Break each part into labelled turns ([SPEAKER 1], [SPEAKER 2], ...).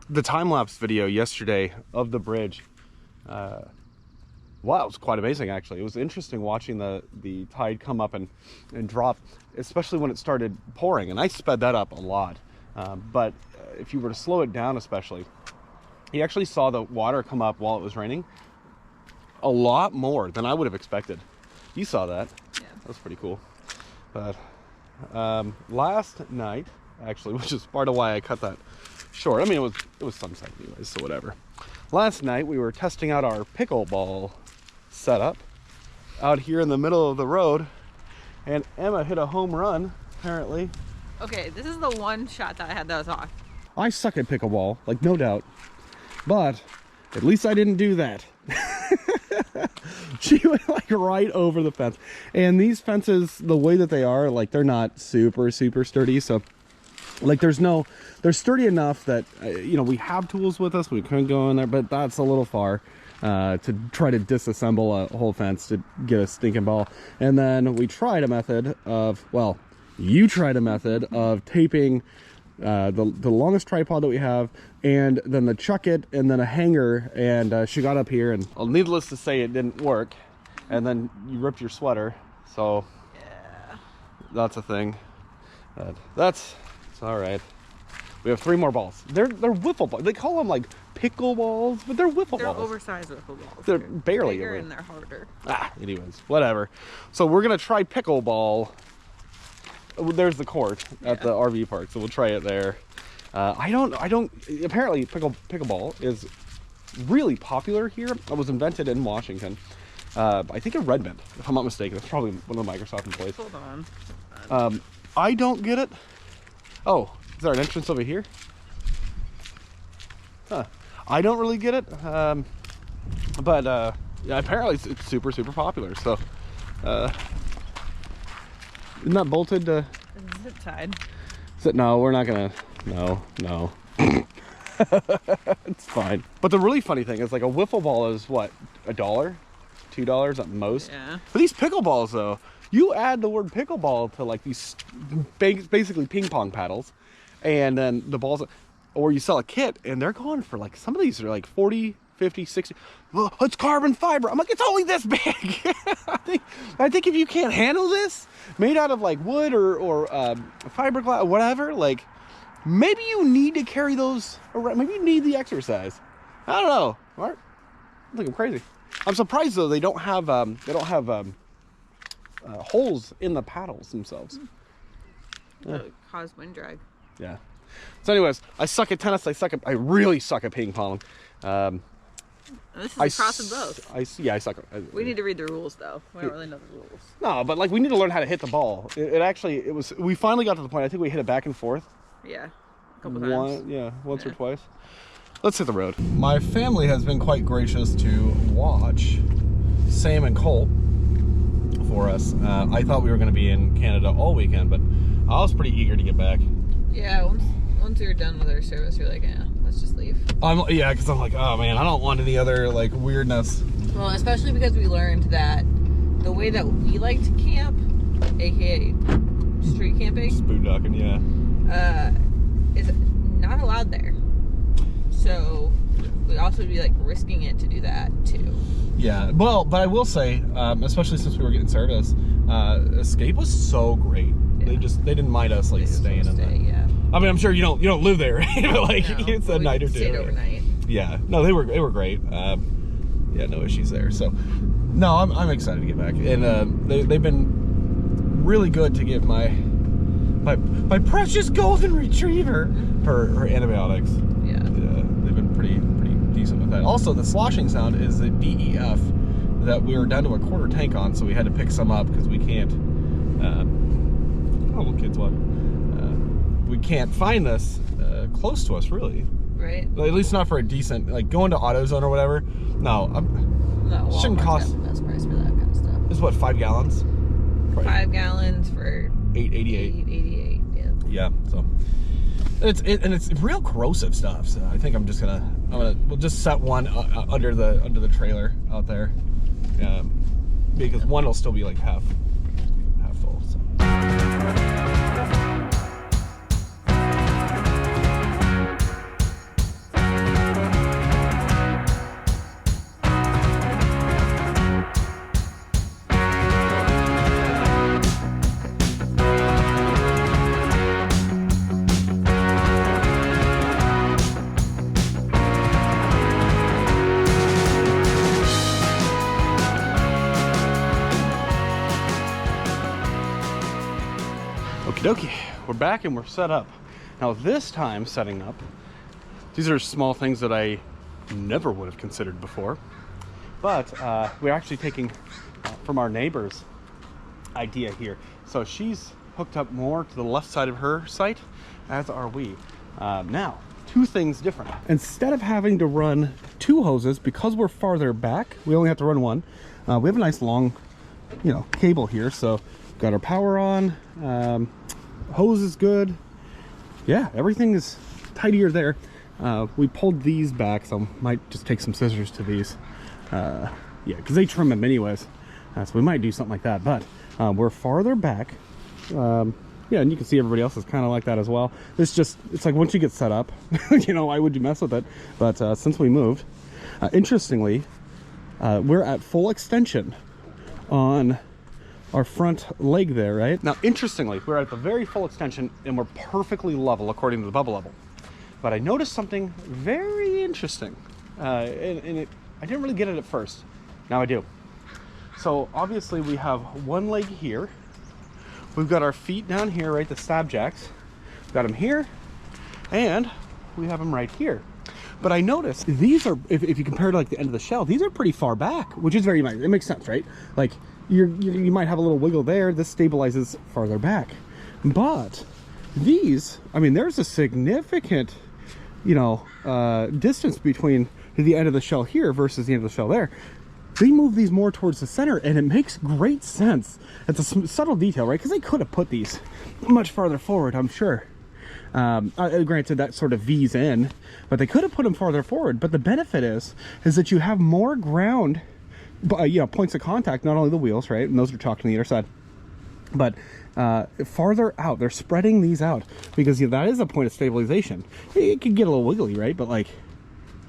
[SPEAKER 1] the time-lapse video yesterday of the bridge. Wow, it was quite amazing actually. It was interesting watching the tide come up and drop, especially when it started pouring, and I sped that up a lot. But if you were to slow it down especially, you actually saw the water come up while it was raining a lot more than I would have expected. You saw that?
[SPEAKER 2] Yeah.
[SPEAKER 1] That was pretty cool. But last night, actually, which is part of why I cut that short. I mean, it was sunset anyways, so whatever. Last night we were testing out our pickleball setup out here in the middle of the road, and Emma hit a home run apparently.
[SPEAKER 2] Okay, this is the one shot that I had that was off.
[SPEAKER 1] I suck at pickleball, like no doubt, but at least I didn't do that. She went like right over the fence, and these fences, the way that they are, like they're not super sturdy, so like they're sturdy enough that you know, we have tools with us, we couldn't go in there, but that's a little far to try to disassemble a whole fence to get a stinking ball. And then we tried a method of, well, you tried a method of taping the longest tripod that we have, and then the chuck it, and then a hanger, and she got up here, and well, needless to say, it didn't work. And then you ripped your sweater, so
[SPEAKER 2] Yeah.
[SPEAKER 1] that's a thing. It's all right. We have 3 more balls. They're wiffle balls. They call them like pickle balls, but they're wiffle balls.
[SPEAKER 2] They're oversized wiffle balls.
[SPEAKER 1] They're barely
[SPEAKER 2] bigger
[SPEAKER 1] over.
[SPEAKER 2] and they're harder.
[SPEAKER 1] Anyways, whatever. So we're gonna try pickleball. There's the court at the RV park, so we'll try it there. I don't. Apparently, pickleball is really popular here. It was invented in Washington. I think in Redmond, if I'm not mistaken. It's probably one of the Microsoft employees.
[SPEAKER 2] Hold on.
[SPEAKER 1] I don't get it. Oh, is there an entrance over here? Huh. I don't really get it. But yeah, apparently it's super popular. So, isn't that bolted to?
[SPEAKER 2] Is it tied?
[SPEAKER 1] No, we're not gonna. No. It's fine. But the really funny thing is, like, a wiffle ball is what, $1, $2 at most.
[SPEAKER 2] Yeah.
[SPEAKER 1] But these pickleballs, though, you add the word pickleball to like these basically ping pong paddles, and then the balls, or you sell a kit and they're going for like, some of these are like 40, 50, 60. Well, it's carbon fiber. I'm like, it's only this big. I think if you can't handle this, made out of like wood or fiberglass, whatever, like maybe you need to carry those around. Maybe you need the exercise. I don't know. Mark, I think I'm crazy. I'm surprised though they don't have holes in the paddles themselves.
[SPEAKER 2] Cause wind drag.
[SPEAKER 1] Yeah. So anyways, I suck at tennis. I really suck at ping pong.
[SPEAKER 2] This is across them both.
[SPEAKER 1] I suck.
[SPEAKER 2] We need to read the rules though. We don't really know the rules.
[SPEAKER 1] No, but like we need to learn how to hit the ball. We finally got to the point. I think we hit it back and forth.
[SPEAKER 2] Yeah, a couple times.
[SPEAKER 1] Once or twice. Let's hit the road. My family has been quite gracious to watch Sam and Colt for us. I thought we were going to be in Canada all weekend, but I was pretty eager to get back.
[SPEAKER 2] Yeah, once we were done with our service, we were like, yeah, let's just leave.
[SPEAKER 1] Yeah, because I'm like, oh man, I don't want any other like weirdness.
[SPEAKER 2] Well, especially because we learned that the way that we like to camp, aka street camping,
[SPEAKER 1] boondocking, yeah,
[SPEAKER 2] is not allowed there. So we also would be like risking it to do that too.
[SPEAKER 1] Yeah, well, but I will say, especially since we were getting service, Escape was so great. Yeah. They didn't mind us like staying in there.
[SPEAKER 2] Yeah.
[SPEAKER 1] I mean, I'm sure you don't live there, but like
[SPEAKER 2] no,
[SPEAKER 1] it's a night or two.
[SPEAKER 2] Stayed overnight.
[SPEAKER 1] Yeah, no, they were great. Yeah, no issues there. So, no, I'm excited to get back, and they've been really good to give my precious golden retriever her antibiotics.
[SPEAKER 2] Yeah.
[SPEAKER 1] They've been pretty decent with that. Also, the sloshing sound is the DEF that we were down to a quarter tank on, so we had to pick some up because we can't. Oh, little kids, what? We can't find this close to us, really.
[SPEAKER 2] Right.
[SPEAKER 1] At least not for a decent, like going to AutoZone or whatever. No, shouldn't cost.
[SPEAKER 2] The best price for that kind of stuff.
[SPEAKER 1] It's what, 5 gallons?
[SPEAKER 2] Probably 5 gallons for
[SPEAKER 1] $8.88.
[SPEAKER 2] $8.88. Yeah.
[SPEAKER 1] Yeah. So it's real corrosive stuff. So I think we'll just set one under the trailer out there, because one will still be like half full. So. Okay, we're back and we're set up. Now this time setting up, these are small things that I never would have considered before, but we're actually taking from our neighbor's idea here. So she's hooked up more to the left side of her site, as are we. Now, two things different. Instead of having to run two hoses, because we're farther back, we only have to run one. We have a nice long, cable here. So got our power on, hose is good. Yeah, everything is tidier there. We pulled these back, so might just take some scissors to these. Yeah, because they trim them anyways. So we might do something like that, but we're farther back. Yeah, and you can see everybody else is kind of like that as well. It's like once you get set up, why would you mess with it? But since we moved, interestingly, we're at full extension on our front leg there, right? Now, interestingly, we're at the very full extension and we're perfectly level according to the bubble level. But I noticed something very interesting, I didn't really get it at first. Now I do. So obviously we have one leg here. We've got our feet down here, right? The stab jacks. We've got them here, and we have them right here. But I noticed these are, if you compare to like the end of the shell, these are pretty far back, which is very nice. It makes sense, right? Like you might have a little wiggle there. This stabilizes farther back. But these, I mean, there's a significant, distance between the end of the shell here versus the end of the shell there. They move these more towards the center, and it makes great sense. It's a subtle detail, right? Because they could have put these much farther forward, I'm sure. Granted, that sort of V's in, but they could have put them farther forward. But the benefit is that you have more ground, points of contact, not only the wheels, right? And those are chalked on the other side, but farther out. They're spreading these out because that is a point of stabilization. It could get a little wiggly, right? But like,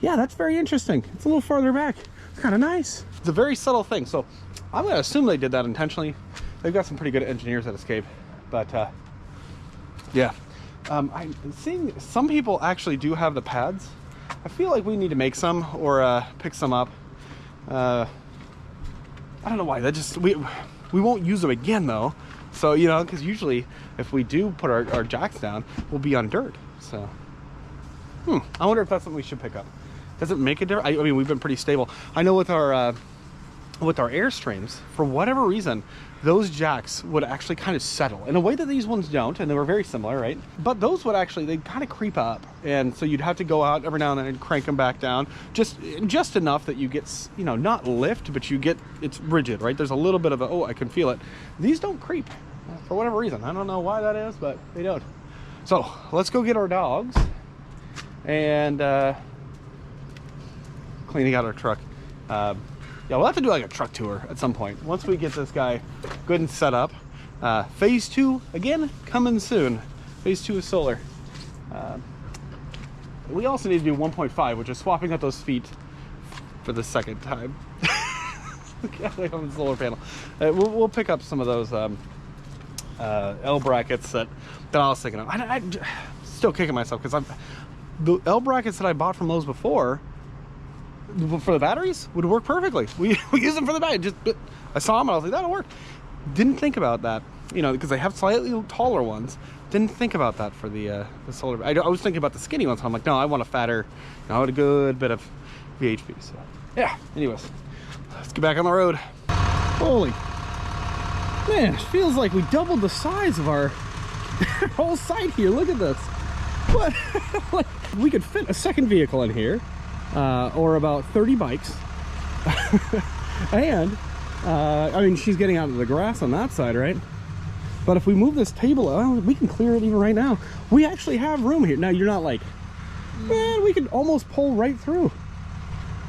[SPEAKER 1] yeah, that's very interesting. It's a little farther back. It's kind of nice. It's a very subtle thing. So I'm going to assume they did that intentionally. They've got some pretty good engineers at Escape. But yeah. I'm seeing some people actually do have the pads. I feel like we need to make some or pick some up. I don't know why. We won't use them again though. So, because usually if we do put our jacks down, we'll be on dirt. So, I wonder if that's something we should pick up. Does it make a difference? I mean, we've been pretty stable. I know with our Airstreams, for whatever reason, those jacks would actually kind of settle in a way that these ones don't, and they were very similar, right? But those would actually, they'd kind of creep up, and so you'd have to go out every now and then and crank them back down, just enough that you get, not lift, but you get, it's rigid, right? There's a little bit of a, I can feel it. These don't creep for whatever reason. I don't know why that is, but they don't. So let's go get our dogs and cleaning out our truck. Yeah, we'll have to do like a truck tour at some point once we get this guy good and set up. Phase 2 again coming soon. Phase 2 is solar. We also need to do 1.5, which is swapping out those feet for the second time. On the solar panel. We'll pick up some of those L brackets that I was thinking of. I'm still kicking myself because the L brackets that I bought from Lowe's before for the batteries would work perfectly. We use them for the battery. I saw them and I was like, that'll work. Didn't think about that, because they have slightly taller ones. Didn't think about that for the solar. I was thinking about the skinny ones. So I'm like, no, I want a fatter, I want a good bit of VHP. So yeah. Anyways, let's get back on the road. Holy man, it feels like we doubled the size of our whole site here. Look at this. What? Like, we could fit a second vehicle in here. Or about 30 bikes. And I mean, she's getting out of the grass on that side, right? But if we move this table out, we can clear it even right now. We actually have room here. Now you're not like, man, we could almost pull right through.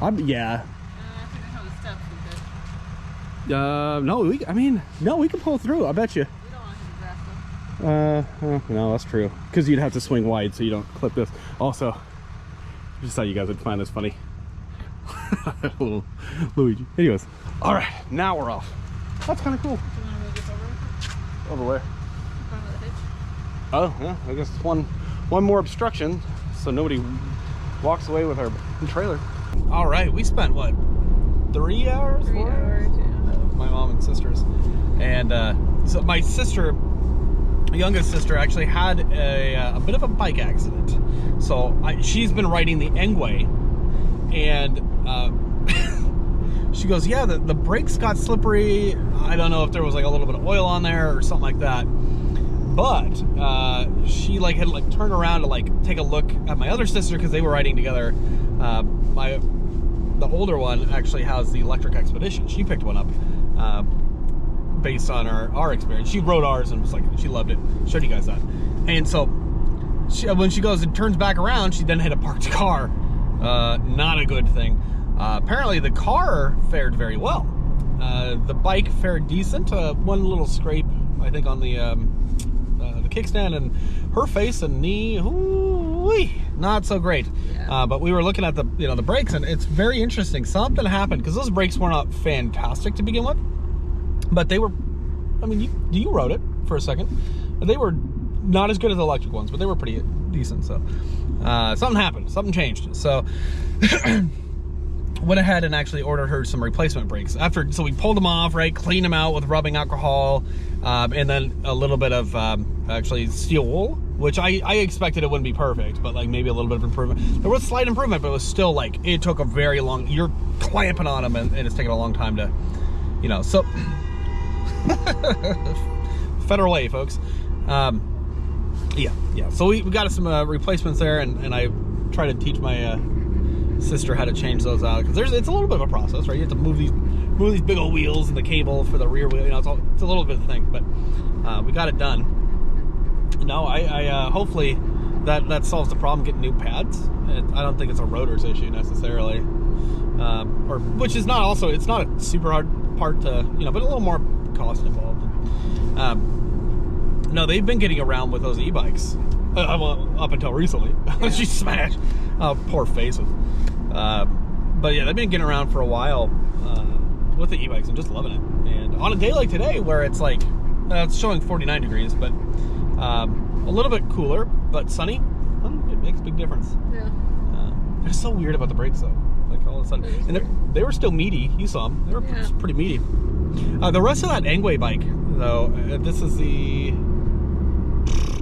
[SPEAKER 1] Yeah.
[SPEAKER 2] I think I have the steps we could.
[SPEAKER 1] No, we can pull through. I bet you.
[SPEAKER 2] We don't want to hit the grass though.
[SPEAKER 1] No, that's true. Because you'd have to swing wide so you don't clip this. Also, just thought you guys would find this funny. Little Luigi. Anyways, all right, now we're off. That's kind of cool.
[SPEAKER 2] Do you want to move this over?
[SPEAKER 1] Over where?
[SPEAKER 2] In front of the hitch?
[SPEAKER 1] Oh, yeah. I guess it's one more obstruction, so nobody walks away with our trailer. All right, we spent what? 3 hours?
[SPEAKER 2] 3 hours, yeah.
[SPEAKER 1] My mom and sisters, and so my sister youngest sister actually had a bit of a bike accident. So she's been riding the Engway, and she goes, yeah, the brakes got slippery. I don't know if there was like a little bit of oil on there or something like that. But she like had like turned around to like take a look at my other sister because they were riding together. The older one actually has the electric Expedition. She picked one up based on our experience. She rode ours and was like, she loved it. Showed you guys that. And so when she goes and turns back around, she then hit a parked car. Not a good thing. Apparently the car fared very well. The bike fared decent. One little scrape, I think, on the kickstand, and her face and knee, ooh-wee, not so great. Yeah. But we were looking at the the brakes, and it's very interesting. Something happened because those brakes were not fantastic to begin with, but they were. I mean, you rode it for a second. They were not as good as the electric ones, but they were pretty decent. So something happened. Something changed. So. Went ahead and actually ordered her some replacement brakes. So we pulled them off, right, cleaned them out with rubbing alcohol, and then a little bit of actually steel wool, which I expected it wouldn't be perfect, but like maybe a little bit of improvement. There was slight improvement, but it was still like, it took a very long, you're clamping on them, and it's taking a long time to, so Federal A, folks. Yeah. So we got some replacements there, and I try to teach my sister how to change those out, because it's a little bit of a process, right? You have to move these big old wheels and the cable for the rear wheel. It's a little bit of a thing, but we got it done. I hopefully that solves the problem getting new pads. I don't think it's a rotor's issue necessarily, or which is not also, it's not a super hard part to but a little more cost involved. No, they've been getting around with those e-bikes up until recently. Yeah. She smashed. Oh, poor face. But yeah, they've been getting around for a while with the e-bikes and just loving it. And on a day like today, where it's like it's showing 49 degrees, but a little bit cooler but sunny, it makes a big difference. Yeah. They're so weird about the brakes though. Like all of a sudden, and they were still meaty. You saw them; they were pretty meaty. The rest of that Engway bike, though, this is the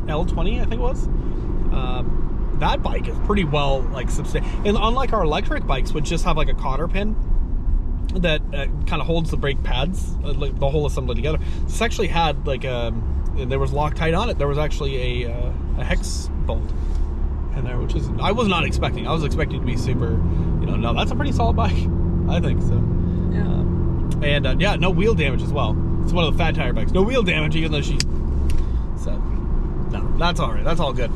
[SPEAKER 1] L20, I think it was. That bike is pretty well like substantial, and unlike our electric bikes, which just have like a cotter pin that kind of holds the brake pads, like the whole assembly together. This actually had like there was Loctite on it. There was actually a hex bolt in there, which is I was not expecting. I was expecting to be super, no, that's a pretty solid bike, I think so. Yeah. And yeah, no wheel damage as well. It's one of the fat tire bikes. No wheel damage, even though so no, that's all right. That's all good.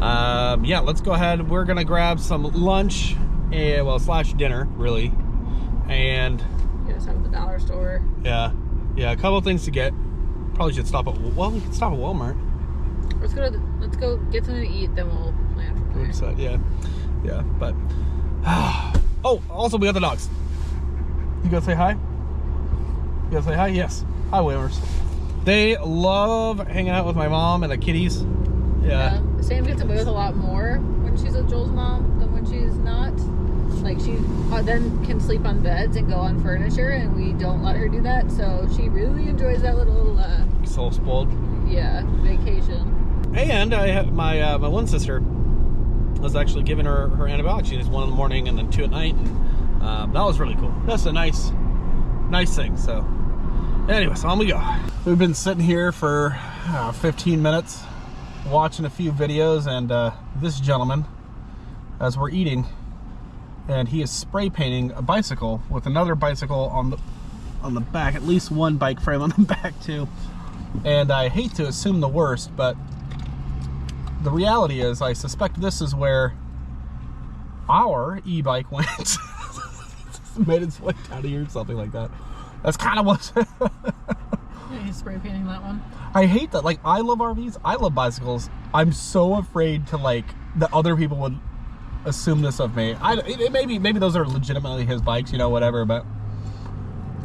[SPEAKER 1] Yeah, let's go ahead. We're gonna grab some lunch, slash dinner, really, and
[SPEAKER 2] just have at the dollar store.
[SPEAKER 1] Yeah, a couple of things to get. Probably should stop at we can stop at Walmart.
[SPEAKER 2] Let's go get something to eat, then we'll plan from there.
[SPEAKER 1] Yeah, but oh, also we got the dogs. You gotta say hi. Yes, hi, Whalers. They love hanging out with my mom and the kitties. Yeah.
[SPEAKER 2] Sam gets away with a lot more when she's with Joel's mom than when she's not. Like, she then can sleep on beds and go on furniture, and we don't let her do that. So she really enjoys that little
[SPEAKER 1] so spoiled.
[SPEAKER 2] Yeah, vacation.
[SPEAKER 1] And I have my one sister was actually giving her antibiotics. She just 1 in the morning and then 2 at night. And, that was really cool. That's a nice thing. So anyway, so on we go. We've been sitting here for 15 minutes watching a few videos, and this gentleman, as we're eating, and he is spray painting a bicycle with another bicycle on the back, at least one bike frame on the back too. And I hate to assume the worst, but the reality is I suspect this is where our e-bike went. Made its way down here or something like that. That's kind of what
[SPEAKER 2] he's spray painting that one.
[SPEAKER 1] I hate that. Like, I love RVs, I love bicycles. I'm so afraid to like that other people would assume this of me. Maybe those are legitimately his bikes, whatever, but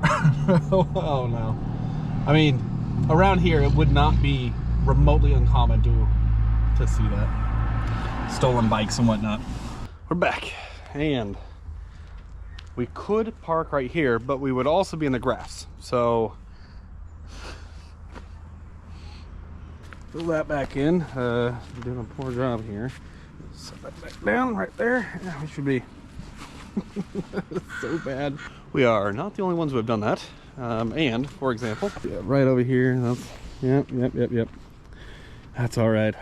[SPEAKER 1] oh no. I mean, around here it would not be remotely uncommon to see that. Stolen bikes and whatnot. We're back, and we could park right here, but we would also be in the grass. So fill that back in. I'm doing a poor job here. Set that back down right there. Yeah, we should be so bad. We are not the only ones who have done that. And for example, yeah, right over here. That's yep. That's all right.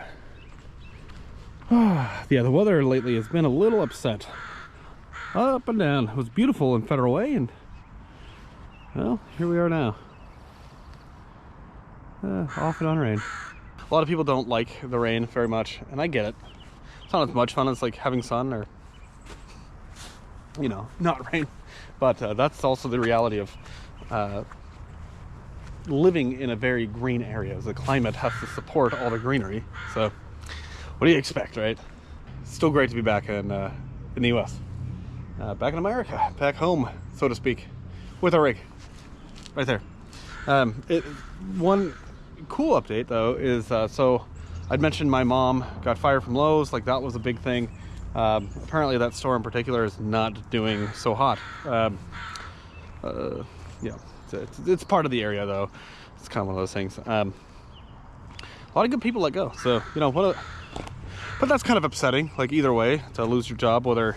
[SPEAKER 1] Yeah, the weather lately has been a little upset. Up and down. It was beautiful in Federal Way, and well, here we are now. Off and on rain. A lot of people don't like the rain very much, and I get it. It's not as much fun as like having sun or, you know, not rain. But that's also the reality of living in a very green area. The climate has to support all the greenery. So what do you expect, right? Still great to be back in the US. Back in America, back home, so to speak, with a rig right there. One cool update though is so I'd mentioned my mom got fired from Lowe's. Like, that was a big thing. Apparently that store in particular is not doing so hot. Yeah, it's part of the area though. It's kind of one of those things. A lot of good people let go, so you know but that's kind of upsetting, like either way, to lose your job, whether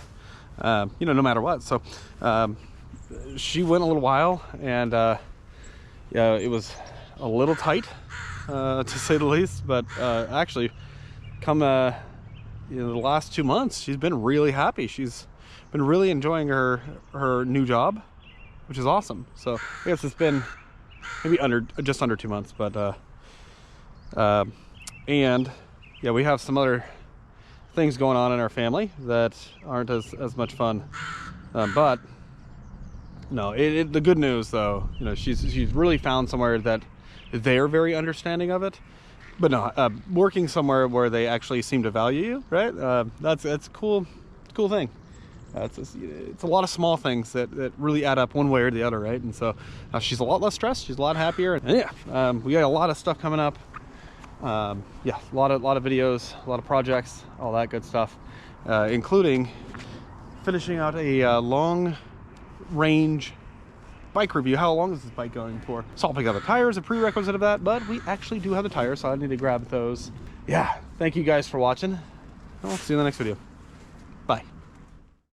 [SPEAKER 1] you know, no matter what. So she went a little while, and yeah, it was a little tight, to say the least. But actually, come you know, the last 2 months, she's been really happy. She's been really enjoying her new job, which is awesome. So I guess it's been maybe just under 2 months, but and yeah, we have some other things going on in our family that aren't as much fun, but no, the good news though, you know, she's really found somewhere that they're very understanding of it. But no, working somewhere where they actually seem to value you, right? That's a cool thing. It's a lot of small things that really add up one way or the other, right? And so she's a lot less stressed, she's a lot happier, and yeah, we got a lot of stuff coming up. Yeah, a lot of videos, a lot of projects, all that good stuff, including finishing out a long range bike review. How long is this bike going for? Swapping out the tires, a prerequisite of that, but we actually do have the tires, so I need to grab those. Yeah, thank you guys for watching. I'll see you in the next video.